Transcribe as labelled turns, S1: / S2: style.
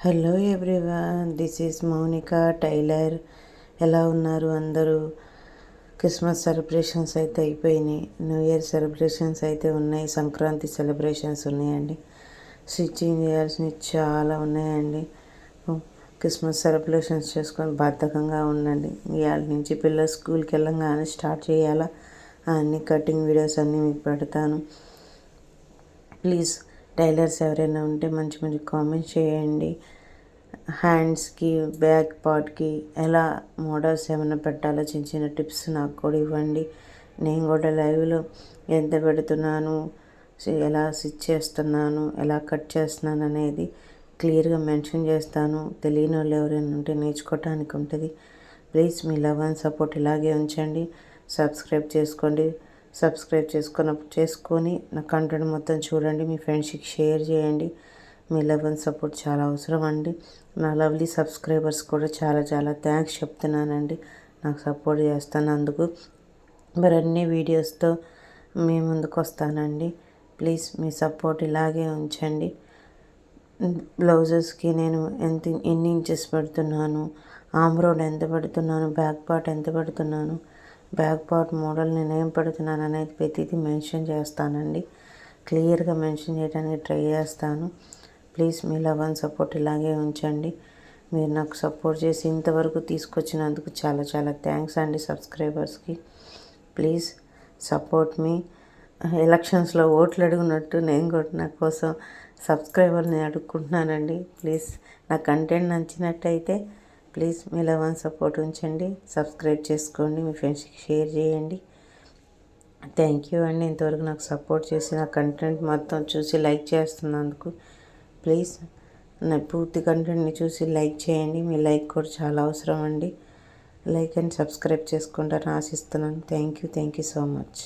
S1: Hello everyone, this is Mounika tailor. ఎలా ఉన్నారు అందరూ? క్రిస్మస్ సెలబ్రేషన్స్ అయితే అయిపోయినాయి, న్యూ ఇయర్ సెలబ్రేషన్స్ అయితే ఉన్నాయి, సంక్రాంతి సెలబ్రేషన్స్ ఉన్నాయండి. స్టిచ్చింగ్ చేయాల్సినవి చాలా ఉన్నాయండి. క్రిస్మస్ సెలబ్రేషన్స్ చేసుకొని బద్ధకంగా ఉండండి. ఇవాళ నుంచి పిల్లలు స్కూల్కి వెళ్ళంగానే స్టార్ట్ చేయాలా, అన్ని కటింగ్ వీడియోస్ అన్నీ మీకు పెడతాను. ప్లీజ్ టైలర్స్ ఎవరైనా ఉంటే మంచి మంచి కామెంట్స్ చేయండి. హ్యాండ్స్కి, బ్యాక్ పార్ట్కి ఎలా మోడల్స్ ఏమైనా పెట్టాలో చిన్న చిన్న టిప్స్ నాకు కూడా ఇవ్వండి. నేను కూడా లైవ్లో ఎంత పెడుతున్నాను, ఎలా స్టిచ్ చేస్తున్నాను, ఎలా కట్ చేస్తున్నాను అనేది క్లియర్గా మెన్షన్ చేస్తాను. తెలియని వాళ్ళు ఎవరైనా ఉంటే నేర్చుకోవటానికి ఉంటుంది. Please me love and support ఇలాగే ఉంచండి. సబ్స్క్రైబ్ చేసుకోండి. సబ్స్క్రైబ్ చేసుకొని నా కంటెంట్ మొత్తం చూడండి. మీ ఫ్రెండ్స్కి షేర్ చేయండి. మీ లవ్ అండ్ సపోర్ట్ చాలా అవసరం అండి. నా లవ్లీ సబ్స్క్రైబర్స్ కూడా చాలా చాలా థ్యాంక్స్ చెప్తున్నానండి, నాకు సపోర్ట్ చేస్తున్నందుకు. మరిన్ని వీడియోస్తో మీ ముందుకు వస్తానండి. ప్లీజ్ మీ సపోర్ట్ ఇలాగే ఉంచండి. బ్లౌజెస్కి నేను ఎన్ని ఇంచెస్ పెడుతున్నాను, ఆమ్ రోడ్ ఎంత పెడుతున్నాను, బ్యాక్ పార్ట్ ఎంత పెడుతున్నాను, బ్యాక్ పార్ట్ మోడల్ నేను ఏం పెడుతున్నాను అనేది ప్రతిదీ మెన్షన్ చేస్తానండి. క్లియర్గా మెన్షన్ చేయడానికి ట్రై చేస్తాను. Please me love and support ఇలాగే ఉంచండి. మీరు నాకు సపోర్ట్ చేసి ఇంతవరకు తీసుకొచ్చినందుకు చాలా చాలా థ్యాంక్స్ అండి సబ్స్క్రైబర్స్కి. ప్లీజ్ సపోర్ట్ మీ. ఎలక్షన్స్లో ఓట్లు అడుగునట్టు నేను కూడా నా కోసం సబ్స్క్రైబర్ని అడుక్కుంటున్నానండి. ప్లీజ్ నా కంటెంట్ నచ్చినట్టయితే please me love and support ఉంచండి. సబ్స్క్రైబ్ చేసుకోండి, మీ ఫ్రెండ్స్కి షేర్ చేయండి. థ్యాంక్ యూ అండి, ఇంతవరకు నాకు సపోర్ట్ చేసి నా కంటెంట్ మొత్తం చూసి లైక్ చేస్తున్నందుకు. ప్లీజ్ నా పూర్తి కంటెంట్ని చూసి లైక్ చేయండి. మీ లైక్ కూడా చాలా అవసరం అండి. లైక్ అండ్ సబ్స్క్రైబ్ చేసుకుంటారని ఆశిస్తున్నాను. Thank you so much.